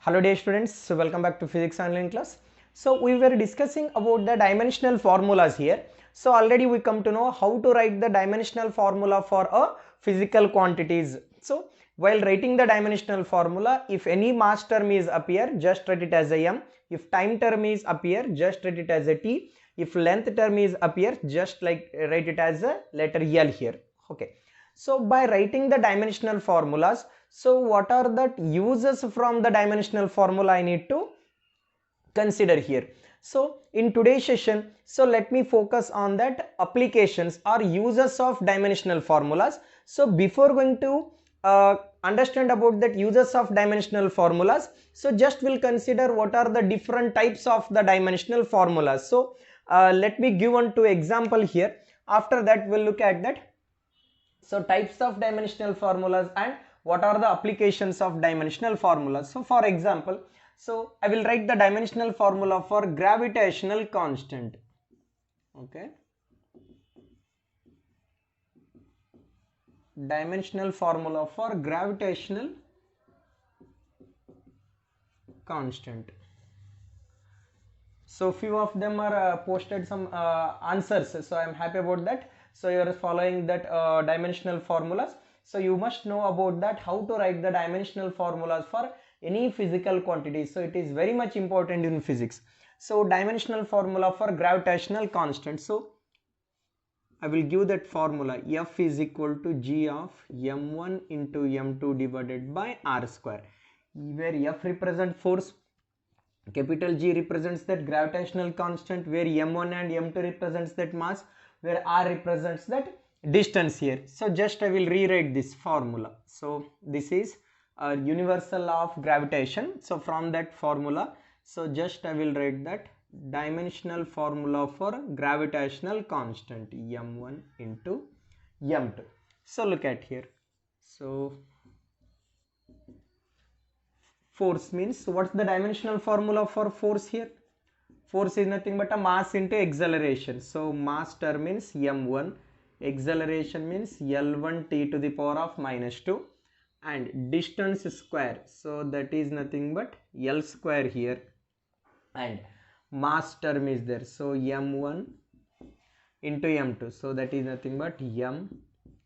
Hello dear students, so welcome back to physics online class. So we were discussing about the dimensional formulas here. So already we come to know how to write the dimensional formula for a physical quantities. So while writing the dimensional formula, if any mass term is appear, just write it as a m. If time term is appear, just write it as a t. If length term is appear, just like write it as a letter L here. Okay. So by writing the dimensional formulas, so what are the uses from the dimensional formula I need to consider here. So in today's session, so let me focus on that applications or uses of dimensional formulas. So before going to understand about that uses of dimensional formulas, so just we'll consider what are the different types of the dimensional formulas. So let me give one two example here. After that we'll look at that. So types of dimensional formulas and what are the applications of dimensional formulas. So for example, so I will write the dimensional formula for gravitational constant. Okay. Dimensional formula for gravitational constant. So few of them are posted some answers, so I am happy about that. So you are following that dimensional formulas, so you must know about that how to write the dimensional formulas for any physical quantities. So it is very much important in physics. So dimensional formula for gravitational constant, so I will give that formula. F is equal to g of m1 into m2 divided by r square, where F represent force, capital G represents that gravitational constant, where m1 and m2 represents that mass, where r represents that distance here. So just I will rewrite this formula. So this is a universal law of gravitation. So from that formula, so just I will write that dimensional formula for gravitational constant m1 into m2. So look at here. So force means, what's the dimensional formula for force here? Force is nothing but a mass into acceleration. So mass term means m1, acceleration means l1 t to the power of minus 2, and distance square, so that is nothing but l square here, and mass term is there, so m1 into m2, so that is nothing but m,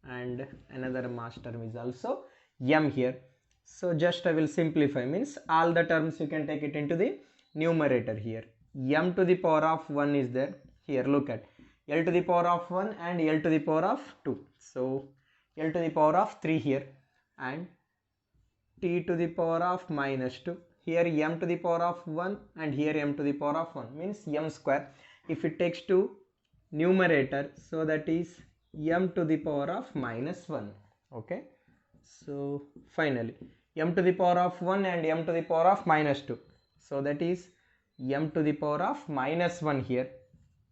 and another mass term is also m here. So just I will simplify, means all the terms you can take it into the numerator here. M to the power of 1 is there here, look at L to the power of 1 and L to the power of 2, so L to the power of 3 here, and T to the power of minus 2 here, M to the power of 1 and here M to the power of 1, means M square. If it takes to numerator, so that is M to the power of minus 1. Okay. So finally m to the power of 1 and m to the power of minus 2, so that is m to the power of minus 1 here,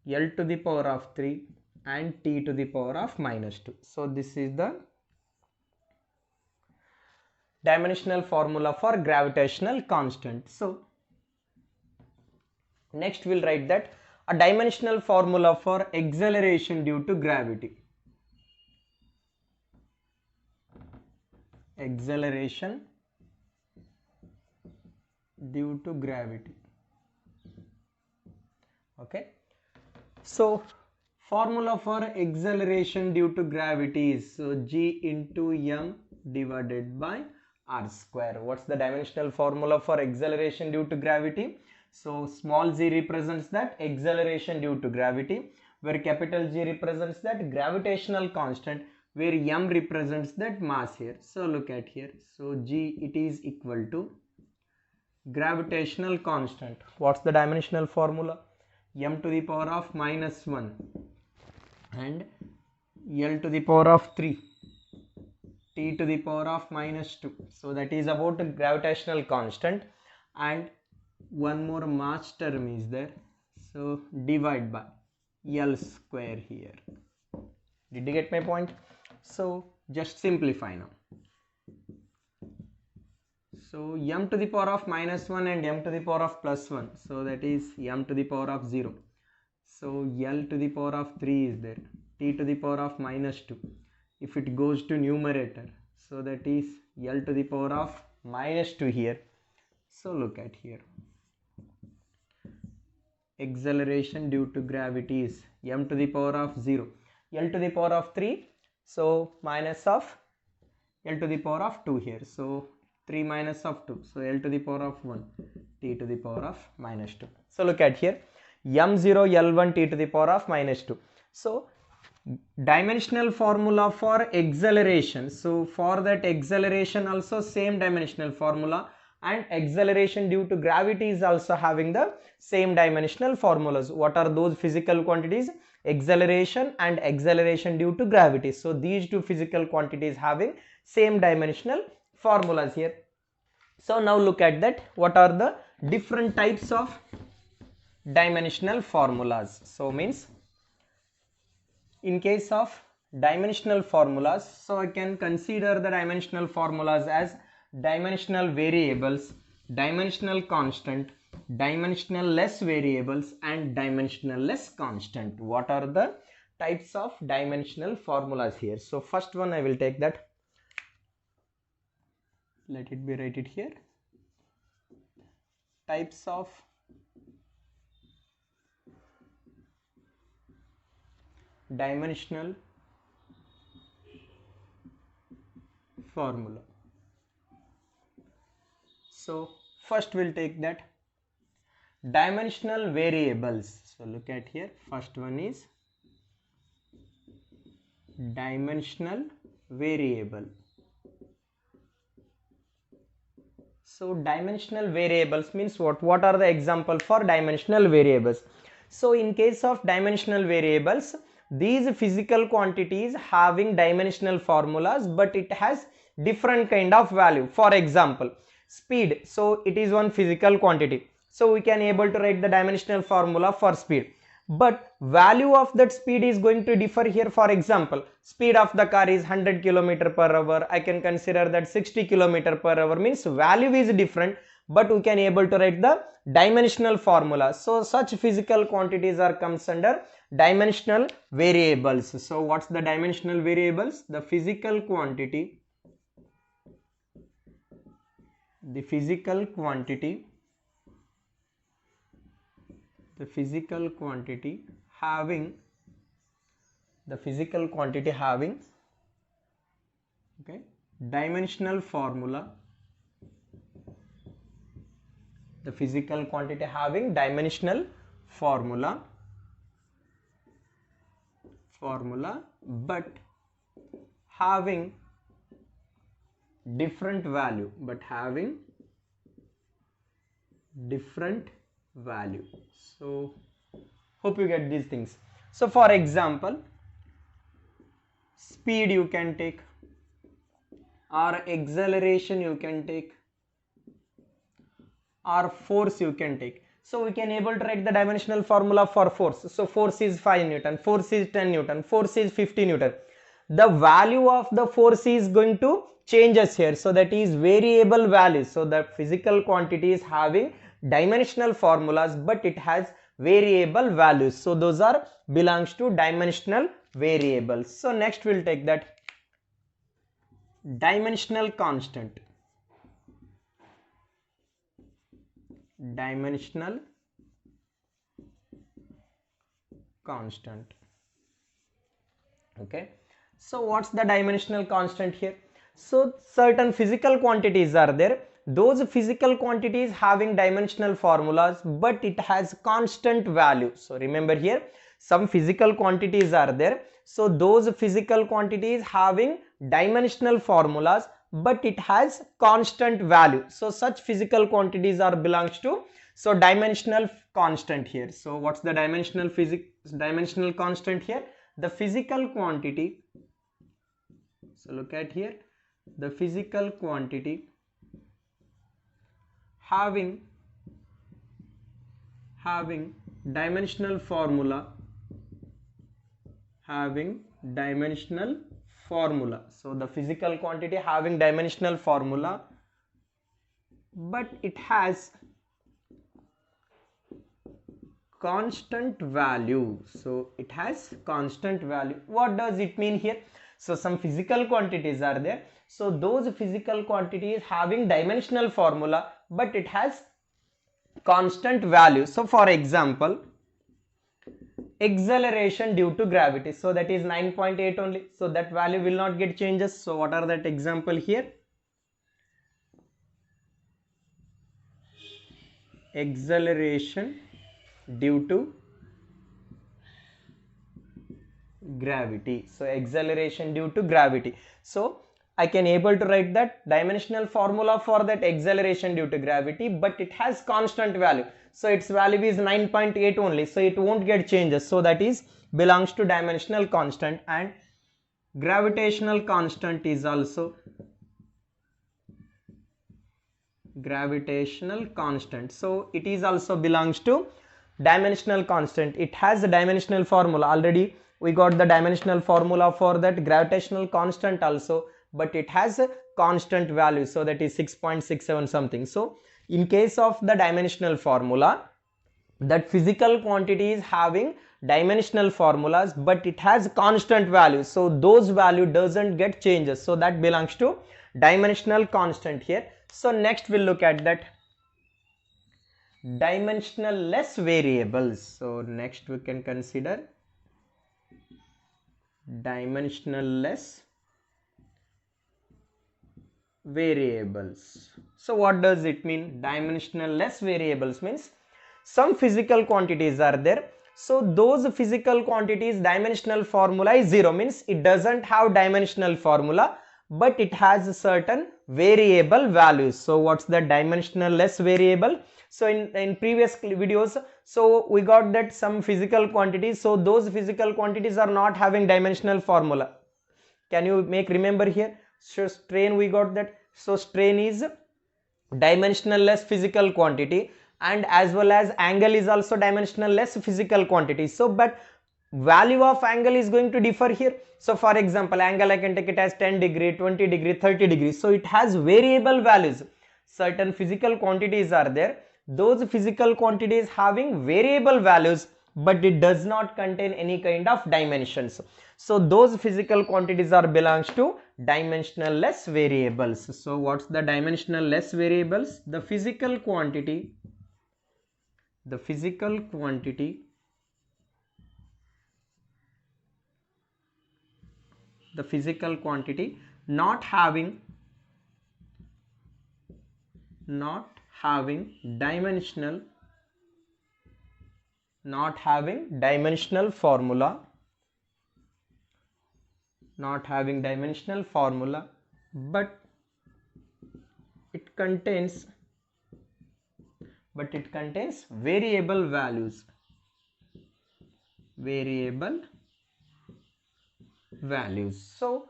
L to the power of 3 and t to the power of minus 2. So this is the dimensional formula for gravitational constant. So next we'll write that a dimensional formula for acceleration due to gravity. Acceleration due to gravity. Okay. So formula for acceleration due to gravity is, so g into m divided by r square. What's the dimensional formula for acceleration due to gravity? So small z represents that acceleration due to gravity, where capital G represents that gravitational constant, where m represents that mass here. So look at here. So g, it is equal to gravitational constant. What's the dimensional formula? M to the power of minus 1 and L to the power of 3, T to the power of minus 2. So that is about gravitational constant, and one more mass term is there. So divide by L square here. Did you get my point? So just simplify now. So m to the power of minus 1 and m to the power of plus 1, so that is m to the power of 0. So L to the power of 3 is there, t to the power of minus 2. If it goes to numerator, so that is L to the power of minus 2 here. So look at here, acceleration due to gravity is m to the power of 0, L to the power of 3, so minus of L to the power of 2 here, so 3 minus of 2, so L to the power of 1, t to the power of minus 2. So look at here, m0 L1 t to the power of minus 2. So dimensional formula for acceleration, so for that acceleration also same dimensional formula, and acceleration due to gravity is also having the same dimensional formulas. What are those physical quantities? Acceleration and acceleration due to gravity. So these two physical quantities having same dimensional formulas here. So now look at that, what are the different types of dimensional formulas. So means in case of dimensional formulas, so I can consider the dimensional formulas as dimensional variables, dimensional constant, dimensional less variables, and dimensional less constant. What are the types of dimensional formulas here? So first one I will take that, let it be written here, types of dimensional formula. So first we'll take that dimensional variables. So look at here, first one is dimensional variable. So dimensional variables means what? What are the example for dimensional variables? So in case of dimensional variables, these physical quantities having dimensional formulas, but it has different kind of value. For example, speed, so it is one physical quantity, so we can able to write the dimensional formula for speed, but value of that speed is going to differ here. For example, speed of the car is 100 km per hour, I can consider that 60 km per hour, means value is different, but we can able to write the dimensional formula. So such physical quantities are comes under dimensional variables. So what's the dimensional variables? The physical quantity having okay dimensional formula, the physical quantity having dimensional formula, but having different value, So hope you get these things. So for example, speed you can take, or acceleration you can take, or force you can take. So we can able to write the dimensional formula for force. So force is 5 Newton, force is 10 Newton, force is 50 Newton. The value of the force is going to changes here, so that is variable value. So the physical quantity is having dimensional formulas, but it has variable values. So those are belongs to dimensional variables. So next we'll take that dimensional constant. Okay, so what's the dimensional constant here? So certain physical quantities are there, those physical quantities having dimensional formulas, but it has constant value. So remember here, some physical quantities are there, so those physical quantities having dimensional formulas, but it has constant value. So such physical quantities are belongs to so dimensional constant here. So what's the dimensional constant here? The physical quantity. So look at here, the physical quantity having dimensional formula, so the physical quantity having dimensional formula, but it has constant value. So it has constant value. What does it mean here? So some physical quantities are there, so those physical quantities having dimensional formula, but it has constant value. So for example, acceleration due to gravity, so that is 9.8 only, so that value will not get changes. So what are that example here? Acceleration due to gravity. So acceleration due to gravity. So I can able to write that dimensional formula for that acceleration due to gravity, but it has constant value. So its value is 9.8 only. So it won't get changes. So that is belongs to dimensional constant, and gravitational constant is also gravitational constant. So it is also belongs to dimensional constant. It has a dimensional formula. Already we got the dimensional formula for that gravitational constant also, but it has a constant value, so that is 6.67 something. So in case of the dimensional formula, that physical quantity is having dimensional formulas, but it has constant values, so those value doesn't get changes, so that belongs to dimensional constant here. So next we'll look at that dimensional less variables. So next we can consider dimensional less variables. So what does it mean? Dimensional less variables means some physical quantities are there, so those physical quantities dimensional formula is 0, means it doesn't have dimensional formula, but it has a certain variable values. So what's the dimensional less variable? So in previous videos, so we got that some physical quantities, so those physical quantities are not having dimensional formula. Can you make remember here? So strain, we got that. So strain is dimensional less physical quantity, and as well as angle is also dimensional less physical quantity. So but value of angle is going to differ here. So for example, angle I can take it as 10 degree, 20 degree, 30 degrees. So it has variable values. Certain physical quantities are there. Those physical quantities having variable values, but it does not contain any kind of dimensions. So those physical quantities are belongs to dimensional less variables. So what's the dimensional less variables? The physical quantity not having dimensional formula, but it contains variable values. So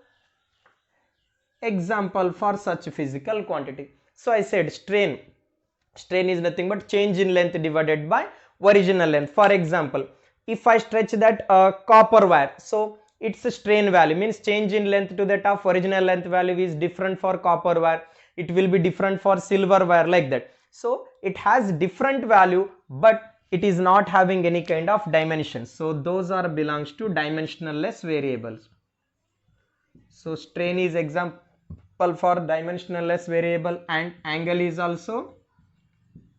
example for such physical quantity. So I said strain is nothing but change in length divided by original length. For example, if I stretch that copper wire, so its strain value means change in length to that of original length value is different for copper wire, it will be different for silver wire, like that. So it has different value, but it is not having any kind of dimensions, so those are belongs to dimensional less variables. So strain is example for dimensional less variable, and angle is also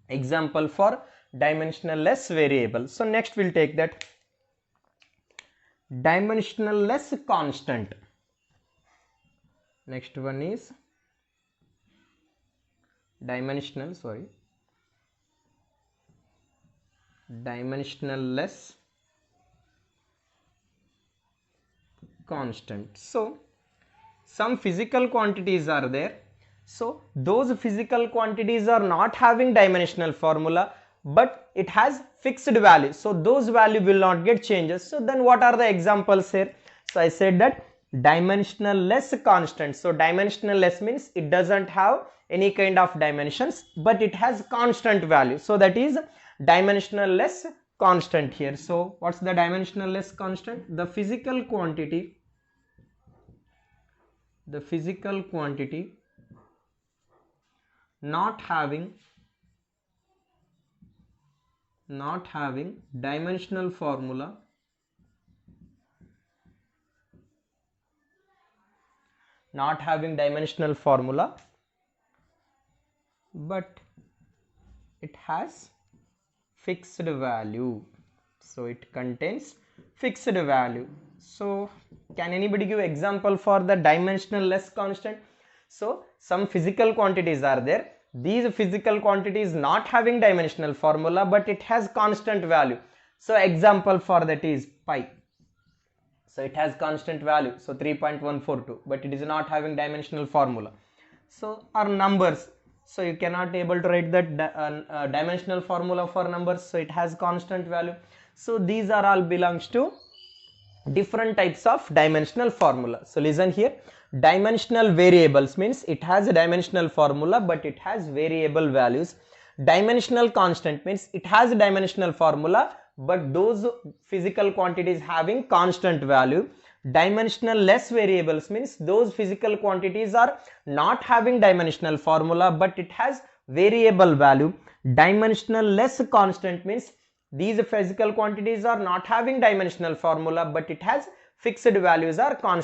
example for dimensional less variable. So next we'll take that dimensional less constant. Next one is dimensional less constant. So some physical quantities are there, so those physical quantities are not having dimensional formula, but it has fixed value, so those value will not get changes. So then what are the examples here? So I said that dimensional less constant. So dimensional less means it doesn't have any kind of dimensions, but it has constant value, so that is dimensional less constant here. So what's the dimensional less constant? The physical quantity not having dimensional formula, but it has fixed value. So it contains fixed value. So can anybody give example for the dimensionless constant? So some physical quantities are there. These physical quantities not having dimensional formula, but it has constant value. So example for that is pi. So it has constant value, so 3.142, but it is not having dimensional formula. So are numbers, so you cannot able to write that dimensional formula for numbers, so it has constant value. So these are all belongs to different types of dimensional formula. So listen here, dimensional variables means it has a dimensional formula but it has variable values. Dimensional constant means it has a dimensional formula but those physical quantities having constant value. Dimensional less variables means those physical quantities are not having dimensional formula but it has variable value. Dimensional less constant means these physical quantities are not having dimensional formula but it has fixed values or constant.